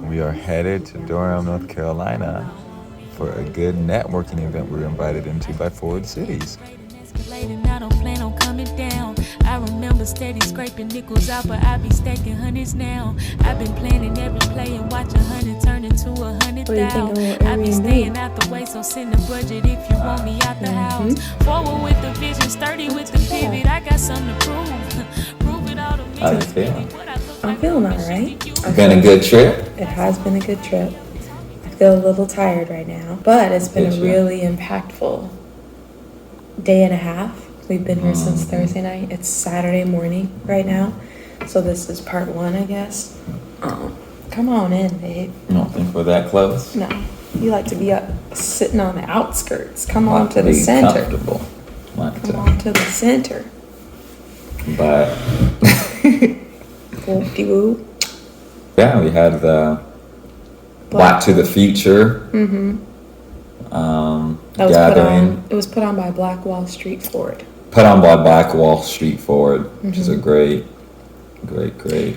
We are headed to Durham, North Carolina for a good networking event we were invited into by Forward Cities. I don't plan on coming down. I remember steady scraping nickels out, but I be stacking hundreds now. I've been planning every play and watch 100 turn into 100,000. I be staying out the way, so send a budget if you want me out the house. Forward with the vision, sturdy with the pivot. I got something to prove. Prove it all to me. How you feeling? I'm feeling all right. It's been a good trip. It has been a good trip. I feel a little tired right now, but it's been a really impactful day and a half. We've been here since Thursday night. It's Saturday morning right now, so this is part one, I guess. Come on in, babe. You don't think we're that close? No, you like to be up sitting on the outskirts. Come on to the center. Comfortable. Come on to the center. But Whoop-de-woo. yeah, we had the Black to the Future That was gathering. it was put on by Black Wall Street Forward. Put on by Black Wall Street Forward, which is a great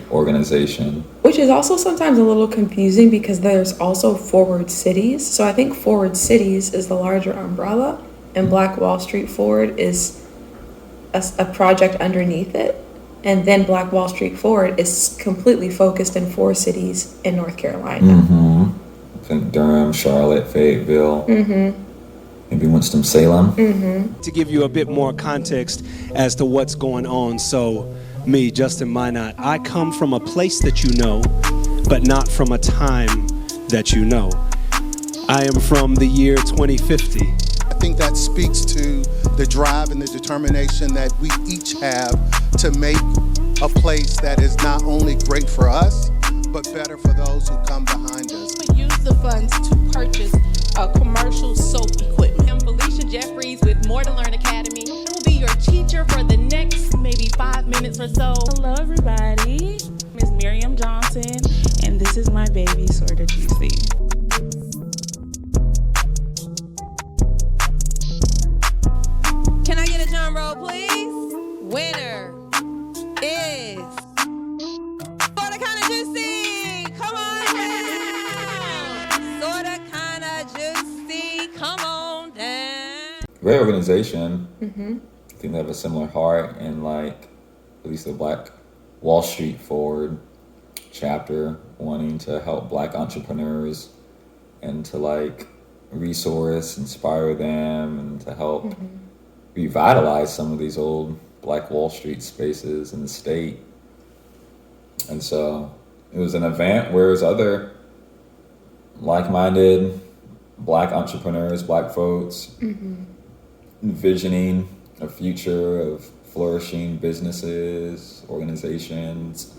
organization. Which is also sometimes a little confusing because there's also Forward Cities. So I think Forward Cities is the larger umbrella, and Black Wall Street Forward is a project underneath it. And then Black Wall Street Forward is completely focused in 4 cities in North Carolina. I think Durham, Charlotte, Fayetteville, maybe Winston-Salem. To give you a bit more context as to what's going on, so me, Justin Minot, I come from a place that you know, but not from a time that you know. I am from the year 2050. I think that speaks to the drive and the determination that we each have to make a place that is not only great for us, but better for those who come behind us. We use the funds to purchase commercial soap equipment. I'm Felicia Jeffries with More to Learn Academy. I will be your teacher for the next maybe 5 minutes or so. Hello everybody, Ms. Miriam Johnson, and this is my baby, Sorta Juicy. Can I get a drum roll, please? Winner is Sorta Kinda Juicy. Come on down. Sorta Kinda Juicy. Come on down. Great organization. I think they have a similar heart in like at least the Black Wall Street Forward chapter, wanting to help Black entrepreneurs and to like resource, inspire them, and to help revitalize some of these old Black Wall Street spaces in the state. And so it was an event where there's other like-minded Black entrepreneurs, Black folks, envisioning a future of flourishing businesses, organizations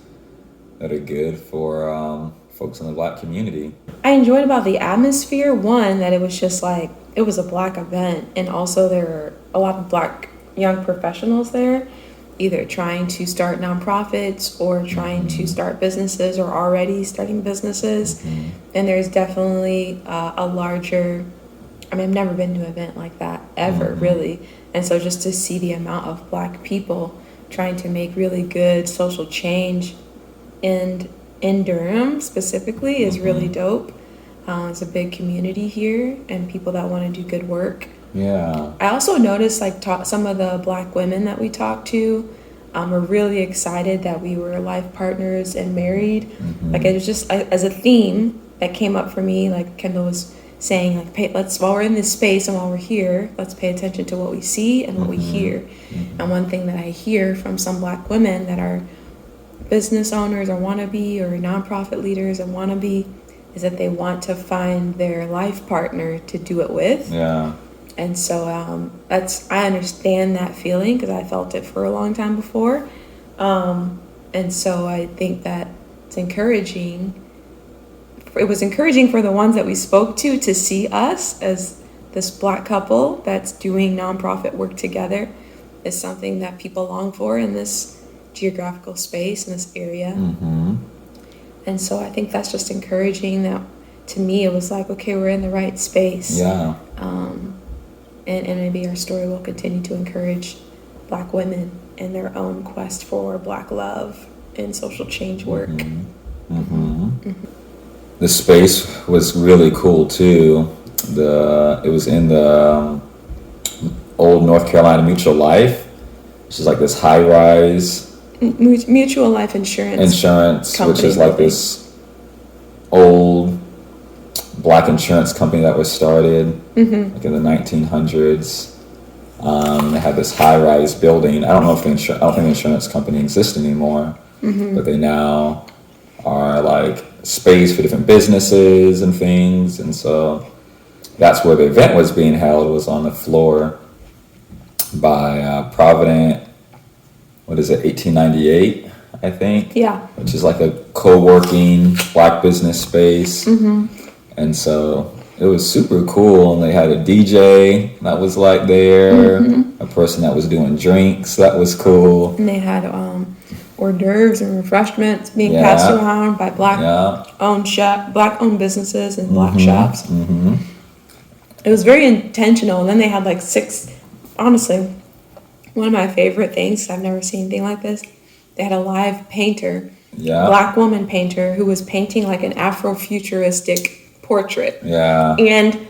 that are good for folks in the Black community. I enjoyed about the atmosphere, one, that it was just like, it was a Black event, and also there were a lot of Black young professionals there, either trying to start nonprofits or trying to start businesses or already starting businesses. And there's definitely a larger, I mean, I've never been to an event like that ever, really. And so just to see the amount of Black people trying to make really good social change in Durham specifically is really dope. It's a big community here and people that want to do good work. Yeah. I also noticed like some of the Black women that we talked to were really excited that we were life partners and married. Like it was just as a theme that came up for me, like Kendall was saying, like, while we're in this space and while we're here, let's pay attention to what we see and what we hear. And one thing that I hear from some Black women that are business owners or wannabe or nonprofit leaders or wannabe is that they want to find their life partner to do it with. Yeah. And so I understand that feeling because I felt it for a long time before. And so I think that it's encouraging. It was encouraging for the ones that we spoke to see us as this Black couple that's doing nonprofit work together is something that people long for in this geographical space, in this area. And so I think that's just encouraging. That to me it was like, okay, we're in the right space. Yeah. And maybe our story will continue to encourage Black women in their own quest for Black love and social change work. the space was really cool too. It was in the old North Carolina Mutual Life, which is like this high rise Mutual life insurance which is like this old black insurance company that was started like in the 1900s. They had this high rise building. I don't know if I don't think the insurance company exists anymore, but they now are like space for different businesses and things. And so that's where the event was being held, was on the floor by Provident, what is it, 1898, I think? Yeah. Which is like a co-working black business space. And so it was super cool. And they had a DJ that was like there, a person that was doing drinks. That was cool. And they had hors d'oeuvres and refreshments being passed around by black-owned businesses and black shops. It was very intentional. And then they had like 6, honestly, one of my favorite things, I've never seen anything like this, they had a live painter, black woman painter, who was painting like an Afrofuturistic portrait. And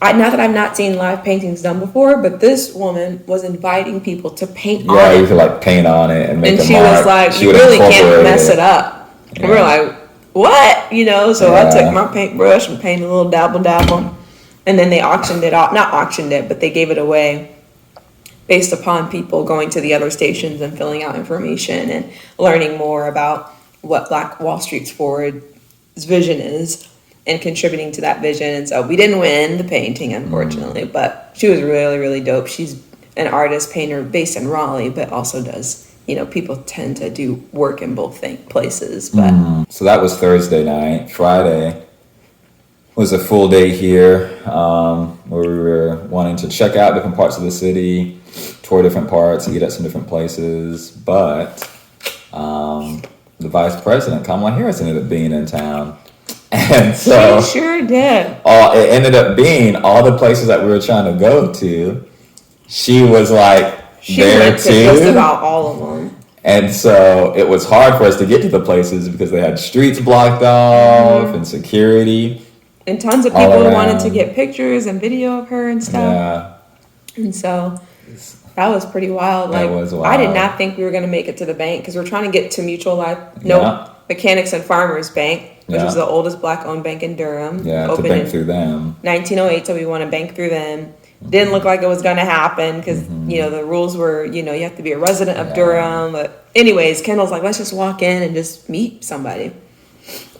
not that I've not seen live paintings done before, but this woman was inviting people to paint on it. Yeah, you could like paint on it and make a mark. And she was like, you really can't mess it up. And we're like, what? You know, so I took my paintbrush and painted a little dabble. And then they auctioned it off. Not auctioned it, but they gave it away based upon people going to the other stations and filling out information and learning more about what Black Wall Street's Forward's vision is and contributing to that vision. And so we didn't win the painting, unfortunately, but she was really, really dope. She's an artist, painter based in Raleigh, but also does, you know, people tend to do work in both places. But So that was Thursday night. Friday was a full day here, where we were wanting to check out different parts of the city, tour different parts, eat at some different places. But the Vice President, Kamala Harris, ended up being in town. And so she sure did. It ended up being all the places that we were trying to go to. She was like there too. Just about all of them. And so it was hard for us to get to the places because they had streets blocked off and security. And tons of people wanted to get pictures and video of her and stuff. Yeah. And so that was pretty wild. That Like, was wild. I did not think we were going to make it to the bank because we're trying to get to Mutual Life. Mechanics and Farmers Bank, which is the oldest black-owned bank in Durham. Yeah, to opened bank in through them. 1908, so we want to bank through them. Didn't look like it was going to happen because, you know, the rules were, you know, you have to be a resident of Durham. But anyways, Kendall's like, let's just walk in and just meet somebody.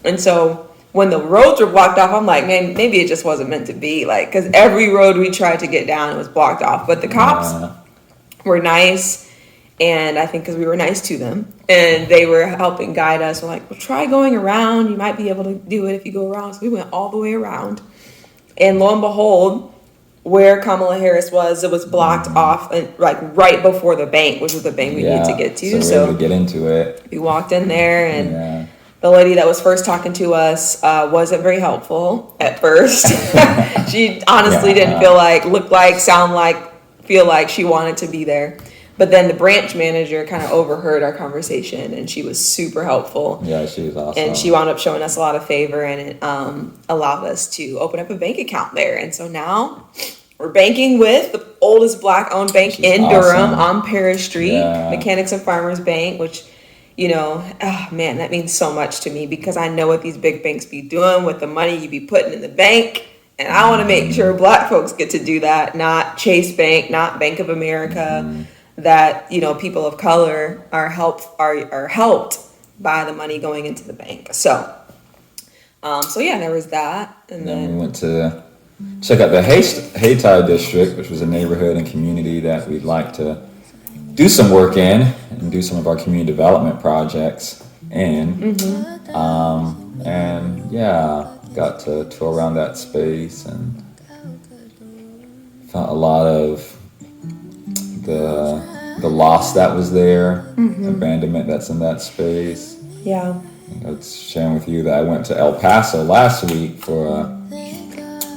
And so when the roads were blocked off, I'm like, man, maybe it just wasn't meant to be. Like, because every road we tried to get down was blocked off. But the cops were nice. And I think because we were nice to them and they were helping guide us. We're like, well, try going around. You might be able to do it if you go around. So we went all the way around. And lo and behold, where Kamala Harris was, it was blocked off and like right before the bank, which was the bank we needed to get to. So we were able to get into it. We walked in there and the lady that was first talking to us wasn't very helpful at first. She honestly didn't feel like, look like, sound like, feel like she wanted to be there. But then the branch manager kind of overheard our conversation and she was super helpful. Yeah, she was awesome. And she wound up showing us a lot of favor and it allowed us to open up a bank account there. And so now we're banking with the oldest black-owned bank in Durham on Parish Street, Mechanics and Farmers Bank, which, you know, man, that means so much to me because I know what these big banks be doing with the money you be putting in the bank. And I want to make sure black folks get to do that, not Chase Bank, not Bank of America. That, you know, people of color are helped by the money going into the bank. So yeah, there was that. And then we went to check out the Hayti district, which was a neighborhood and community that we'd like to do some work in and do some of our community development projects in. And yeah, got to tour around that space and felt a lot of the loss that was there, abandonment that's in that space. Yeah. I was sharing with you that I went to El Paso last week for a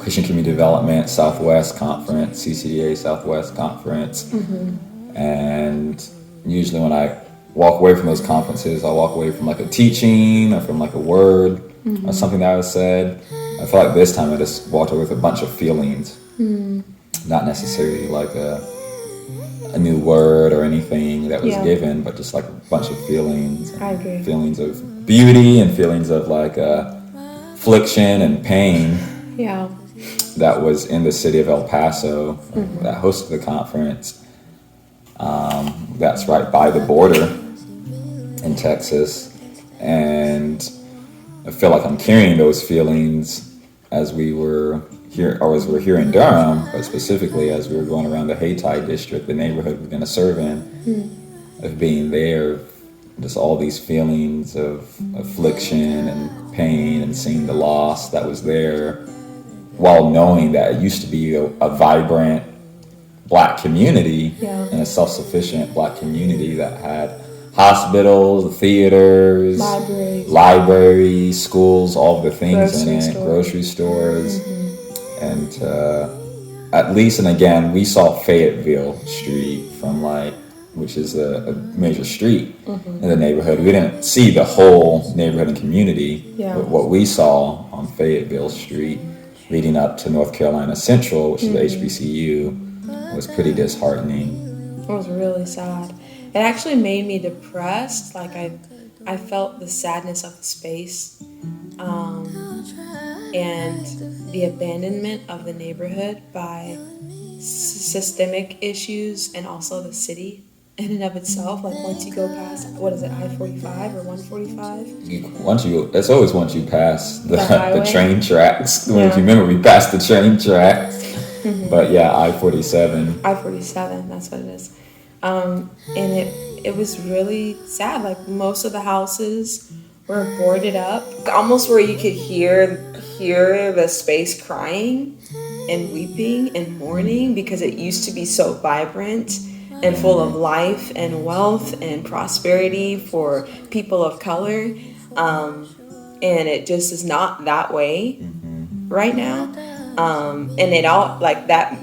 Christian Community Development Southwest Conference, CCDA Southwest Conference. And usually when I walk away from those conferences, I'll walk away from like a teaching or from like a word or something that was said. I feel like this time I just walked away with a bunch of feelings, not necessarily like a new word or anything that was given, but just like a bunch of feelings. I agree. Feelings of beauty and feelings of like affliction and pain. Yeah. That was in the city of El Paso that hosted the conference. That's right by the border in Texas, and I feel like I'm carrying those feelings as we were here, or as we're here in Durham, but specifically as we were going around the Hayti district, the neighborhood we're going to serve in, of being there, just all these feelings of affliction and pain and seeing the loss that was there, while knowing that it used to be a vibrant Black community and a self-sufficient Black community that had hospitals, theaters, libraries, schools, all of the things in it, grocery stores. And at least, and again, we saw Fayetteville Street from which is a major street in the neighborhood. We didn't see the whole neighborhood and community, but what we saw on Fayetteville Street leading up to North Carolina Central, which is the HBCU, was pretty disheartening. It was really sad. It actually made me depressed. Like I felt the sadness of the space, and the abandonment of the neighborhood by systemic issues, and also the city in and of itself. Like once you go past, what is it, I-45 or 145? It's always once you pass the highway? train tracks. If you remember, we passed the train tracks. But yeah, I-47. I-47, that's what it is. And it was really sad. Like most of the houses were boarded up, almost where you could hear the space crying and weeping and mourning, because it used to be so vibrant and full of life and wealth and prosperity for people of color. And it just is not that way right now. And it all, like that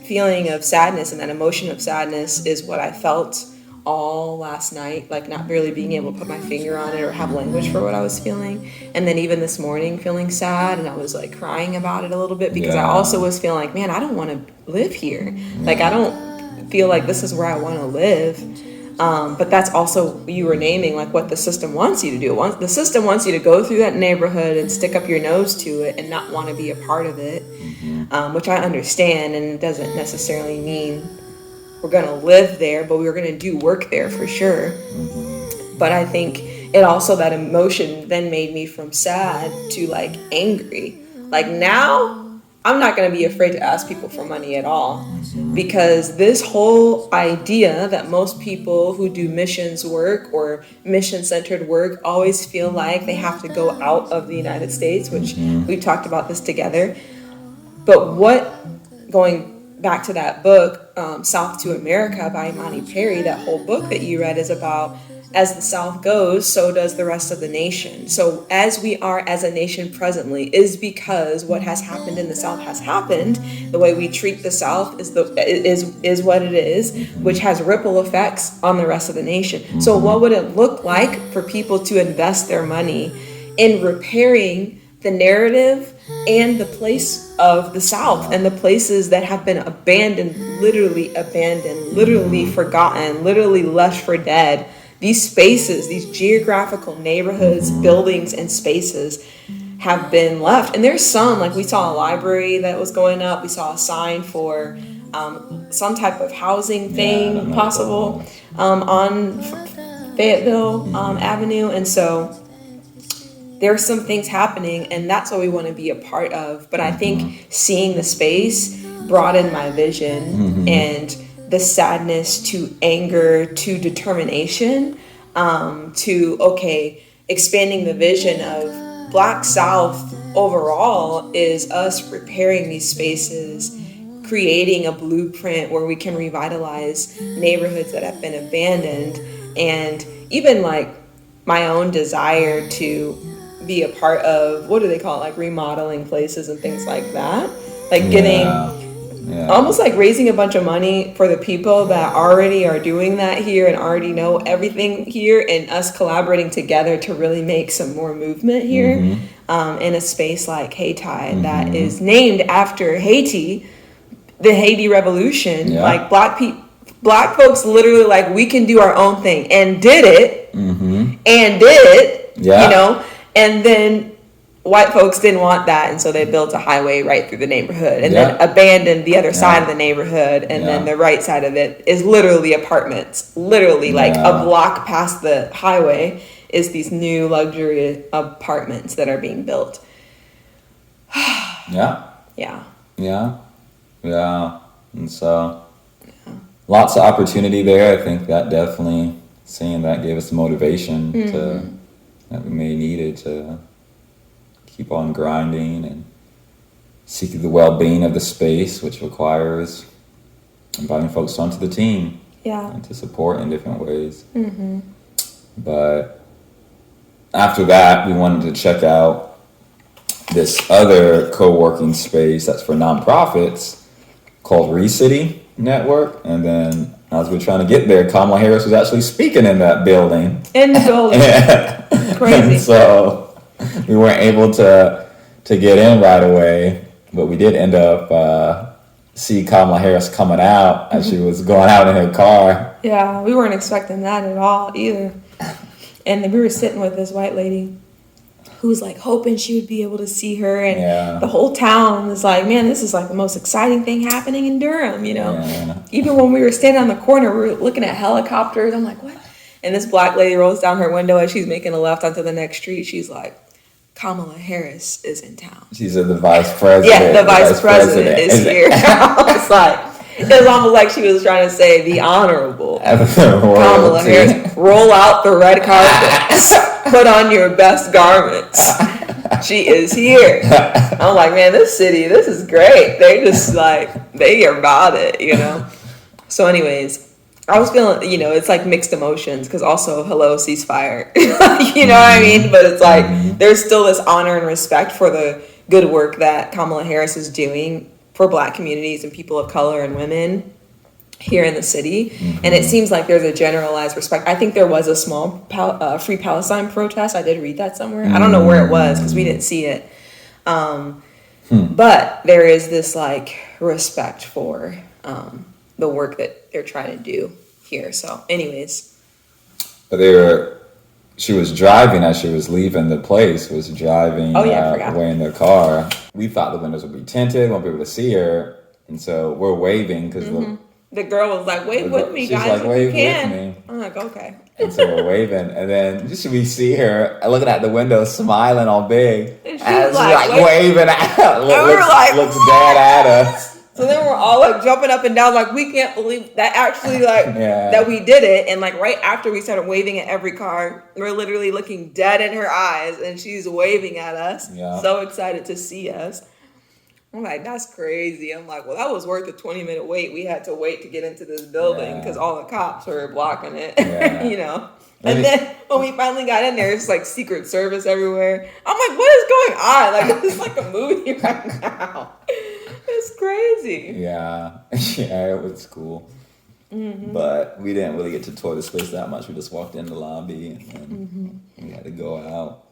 feeling of sadness and that emotion of sadness is what I felt all last night, like not really being able to put my finger on it or have language for what I was feeling. And then even this morning feeling sad, and I was like crying about it a little bit, because I also was feeling like, man, I don't want to live here. Like I don't feel like this is where I want to live. But that's also, you were naming like what the system wants you to do. The system wants you to go through that neighborhood and stick up your nose to it and not want to be a part of it, which I understand, and it doesn't necessarily mean we're going to live there, but we're going to do work there for sure. But I think it also, that emotion then made me from sad to like angry. Like now, I'm not going to be afraid to ask people for money at all, because this whole idea that most people who do missions work or mission-centered work always feel like they have to go out of the United States, which we've talked about this together. But going back to that book, South to America by Imani Perry, that whole book that you read is about, as the South goes, so does the rest of the nation. So as we are as a nation presently is because what has happened in the South has happened. The way we treat the South is what it is, which has ripple effects on the rest of the nation. So what would it look like for people to invest their money in repairing the narrative and the place of the South and the places that have been abandoned, literally forgotten, literally left for dead? These spaces, these geographical neighborhoods, buildings, and spaces have been left. And there's some, like we saw a library that was going up. We saw a sign for some type of housing thing possible on Fayetteville Avenue. And so there's some things happening, and that's what we want to be a part of. But I think seeing the space broadened my vision, and the sadness to anger to determination, to expanding the vision of Black South overall is us repairing these spaces, creating a blueprint where we can revitalize neighborhoods that have been abandoned, and even like my own desire to be a part of, what do they call it, like remodeling places and things like that, like getting almost like raising a bunch of money for the people that already are doing that here and already know everything here, and us collaborating together to really make some more movement here in a space like Hayti that is named after Haiti, the Haiti Revolution. Like black folks literally like, we can do our own thing, and did it, you know, and then white folks didn't want that, and so they built a highway right through the neighborhood, and then abandoned the other side of the neighborhood, and then the right side of it is literally apartments. Literally, like a block past the highway is these new luxury apartments that are being built. And so lots of opportunity there. I think that definitely, seeing that gave us the motivation that we may needed to keep on grinding and seeking the well-being of the space, which requires inviting folks onto the team and to support in different ways. But after that, we wanted to check out this other co-working space that's for nonprofits called ReCity Network. And then as we were trying to get there, Kamala Harris was actually speaking in that building. Crazy. And so we weren't able to get in right away, but we did end up see Kamala Harris coming out as she was going out in her car. Yeah, we weren't expecting that at all either. And we were sitting with this white lady who was like hoping she would be able to see her, and the whole town was like, man, this is like the most exciting thing happening in Durham, you know. Even when we were standing on the corner, we were looking at helicopters. I'm like, what? And this black lady rolls down her window as she's making a left onto the next street. She's like, Kamala Harris is in town. She said the vice president. Yeah, the vice president is here. It's like, it was almost like she was trying to say the honorable Kamala Harris. Roll out the red carpet. Put on your best garments. She is here. I'm like, man, this city, this is great. They just like, they are about it, you know? So anyways, I was feeling, you know, it's like mixed emotions, because also, hello, ceasefire. You know what I mean? But it's like, there's still this honor and respect for the good work that Kamala Harris is doing for Black communities and people of color and women here in the city. And it seems like there's a generalized respect. I think there was a small Free Palestine protest. I did read that somewhere. I don't know where it was because we didn't see it. But there is this like respect for the work that they're trying to do here. So anyways. But she was driving as she was leaving the place, was driving away in the car. We thought the windows would be tinted, won't be able to see her. And so we're waving because the girl was like, wave with me, guys. She's like, wave with me. I'm like, okay. And so we're waving. And then we see her looking at the window, smiling all big. And she's like waving out. Looks dead at us. So then we're all like jumping up and down, like, we can't believe that actually, like, that we did it. And like right after we started waving at every car, we're literally looking dead in her eyes and she's waving at us. So excited to see us. I'm like, that's crazy. I'm like, well, that was worth the 20-minute wait. We had to wait to get into this building because all the cops were blocking it, you know. And then when we finally got in there, it's like Secret Service everywhere. I'm like, what is going on? Like, this is like a movie right now. It's crazy. Yeah, it was cool. But we didn't really get to tour the space that much. We just walked in the lobby and then we had to go out.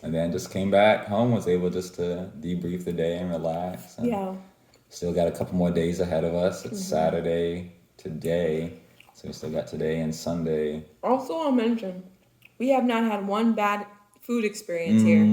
And then just came back home, was able just to debrief the day and relax. And still got a couple more days ahead of us. It's Saturday today. So we still got today and Sunday. Also, I'll mention, we have not had one bad food experience here.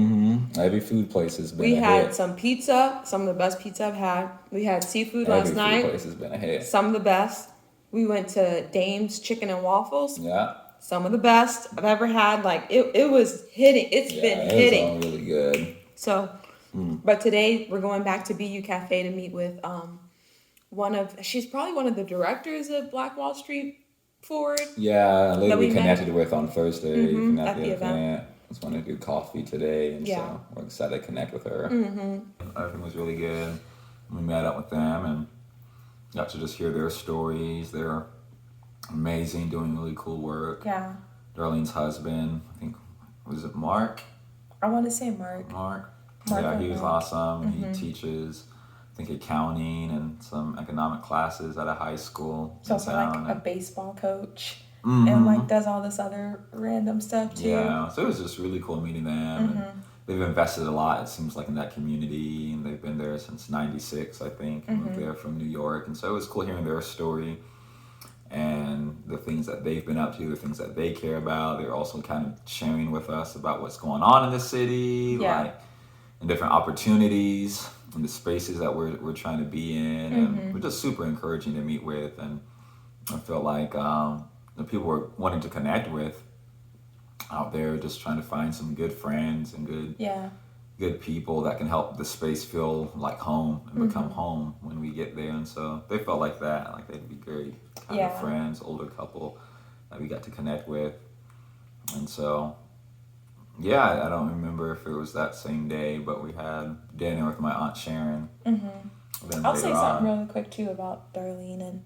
Every food place has been We a had hit. some pizza, some of the best pizza I've had. We had seafood last night. Every food place has been a hit. Some of the best. We went to Dame's Chicken and Waffles. Yeah. Some of the best I've ever had. Like, it was hitting. It's been hitting. It was all really good. So, but today we're going back to BU Cafe to meet with she's probably one of the directors of Black Wall Street Forward. Yeah, a lady we connected with on Thursday at the event. Just wanted to do coffee today, and so we're excited to connect with her. Everything was really good. We met up with them and got to just hear their stories. They're amazing, doing really cool work. Yeah. Darlene's husband, I think, was it Mark? I want to say Mark. Yeah, he was awesome. He teaches think accounting and some economic classes at a high school. So in also like town. a baseball coach Mhm. and like does all this other random stuff too. Yeah, so it was just really cool meeting them. And they've invested a lot, it seems like, in that community, and they've been there since '96, I think. Moved there from New York, and so it was cool hearing their story and the things that they've been up to, the things that they care about. They're also kind of sharing with us about what's going on in the city, Yeah. like and different opportunities and the spaces that we're trying to be in, and we're just super encouraging to meet with. And I felt like the people we're wanting to connect with out there, just trying to find some good friends and good people that can help the space feel like home and become home when we get there. And so they felt like that, like they'd be great kind of friends, older couple that we got to connect with. And so, yeah, I don't remember if it was that same day, but we had dinner with my Aunt Sharon. Then I'll later say on, something really quick too about Darlene and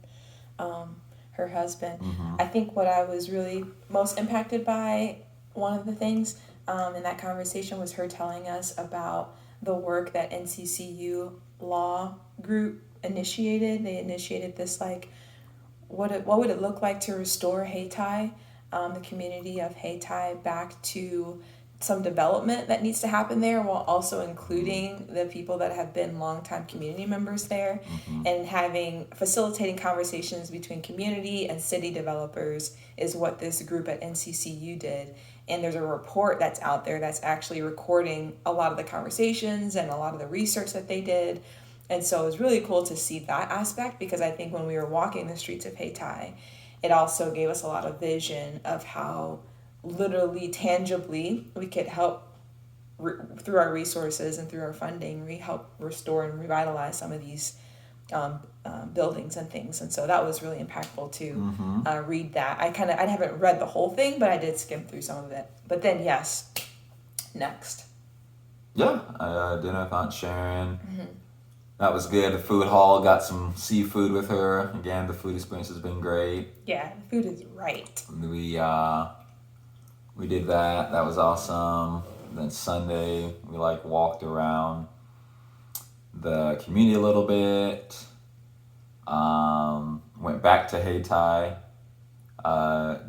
her husband. I think what I was really most impacted by, one of the things in that conversation, was her telling us about the work that NCCU Law Group initiated. They initiated this, like, what would it look like to restore Hayti, the community of Hayti, back to some development that needs to happen there, while also including the people that have been longtime community members there, and facilitating conversations between community and city developers is what this group at NCCU did. And there's a report that's out there that's actually recording a lot of the conversations and a lot of the research that they did. And so it was really cool to see that aspect, because I think when we were walking the streets of Hayti, it also gave us a lot of vision of how literally, tangibly, we could help through our resources and through our funding, help restore and revitalize some of these buildings and things. And so that was really impactful to read that. I haven't read the whole thing, but I did skim through some of it. But then, yes, next. Yeah, I dinner with Aunt Sharon. That was good. The food hall, got some seafood with her. Again, the food experience has been great. Yeah, the food is right. We did that. That was awesome. Then Sunday, we walked around the community a little bit. Went back to Hayti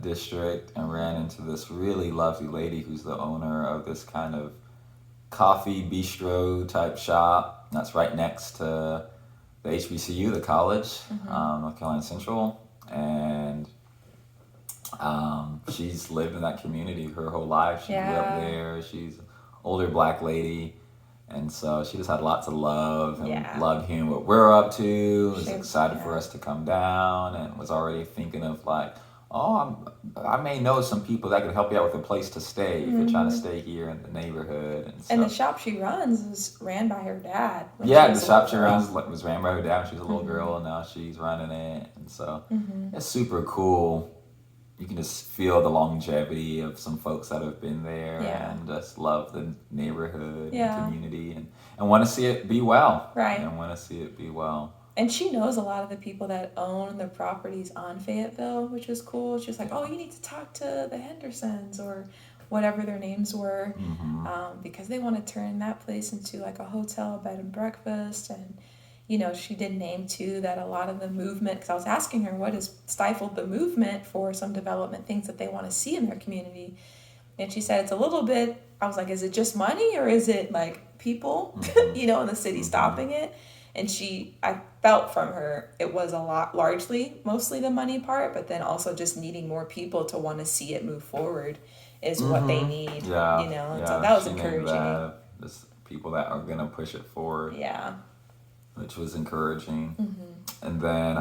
district and ran into this really lovely lady who's the owner of this kind of coffee bistro type shop that's right next to the HBCU, the college, North Carolina Central. And she's lived in that community her whole life. She grew up there. She's an older Black lady. And so she just had lots of love and loved hearing what we're up to. Was excited for us to come down, and was already thinking of I may know some people that could help you out with a place to stay if you're trying to stay here in the neighborhood. And the shop she runs is ran by her dad. Yeah, the shop she runs was ran by her dad when she was a little girl, and now she's running it. And so it's super cool. You can just feel the longevity of some folks that have been there and just love the neighborhood and community and want to see it be well. Right. And want to see it be well. And she knows a lot of the people that own the properties on Fayetteville, which is cool. She was like, oh, you need to talk to the Hendersons or whatever their names were, because they want to turn that place into like a hotel, bed and breakfast. And, she did name too that a lot of the movement, because I was asking her what has stifled the movement for some development things that they want to see in their community. And she said it's a little bit, I was like, is it just money or is it like people, in the city stopping it? And I felt from her, it was mostly the money part, but then also just needing more people to want to see it move forward is what they need, and so that was encouraging. Just people that are going to push it forward. Yeah. Which was encouraging. And then,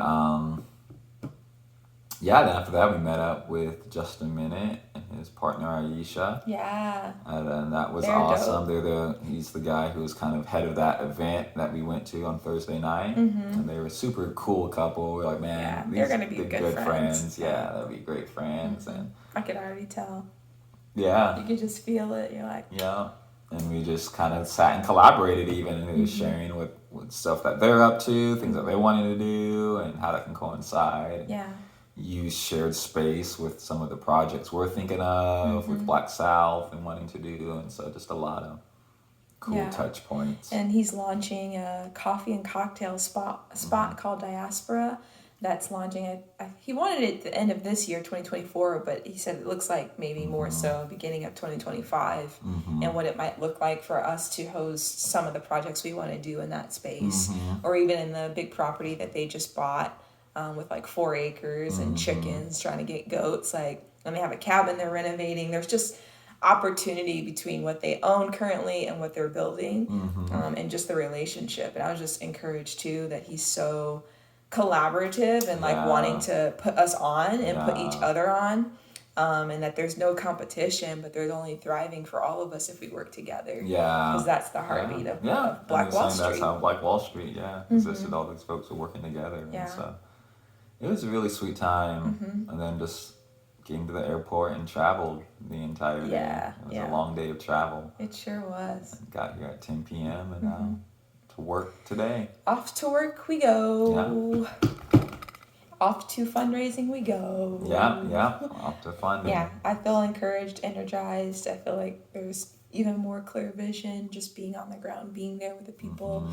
then after that, we met up with Just a Minute and his partner Aisha. Yeah. And then that was They're awesome. dope. He's the guy who was kind of head of that event that we went to on Thursday night. And they were a super cool couple. We're like, man, they're going to be good friends. Yeah, they'll be great friends. And I could already tell. Yeah. You could just feel it. You're like... Yeah. And we just kind of sat and collaborated even, and he was sharing with stuff that they're up to, things that they wanted to do, and how that can coincide. Yeah. Use shared space with some of the projects we're thinking of with Black South and wanting to do, and so just a lot of cool touch points. And he's launching a coffee and cocktail spot called Diaspora. That's launching he wanted it at the end of this year, 2024, but he said it looks like maybe more so beginning of 2025, and what it might look like for us to host some of the projects we want to do in that space, or even in the big property that they just bought with like 4 acres and chickens, trying to get goats, and they have a cabin they're renovating. There's just opportunity between what they own currently and what they're building, and just the relationship. And I was just encouraged too that he's so collaborative and wanting to put us on and put each other on, and that there's no competition, but there's only thriving for all of us if we work together. Because that's the heartbeat of Black Wall Street. That's how Black Wall Street existed. All these folks were working together. And so it was a really sweet time. And then just getting to the airport and traveled the entire day. It was a long day of travel. It sure was. Got here at 10 p.m. and to work today. Off to work we go. Off to fundraising we go. Off to funding. Yeah, I feel encouraged, energized. I feel like there's even more clear vision just being on the ground, being there with the people,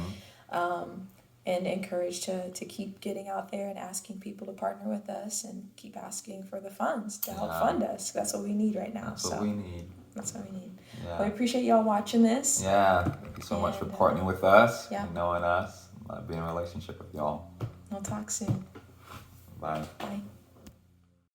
and encouraged to keep getting out there and asking people to partner with us and keep asking for the funds to help fund us. That's what we need right now. That's what we need. That's what we need. Well, I appreciate y'all watching this. Thank you so much for partnering with us, and knowing us, being in a relationship with y'all. We'll talk soon. Bye. Bye.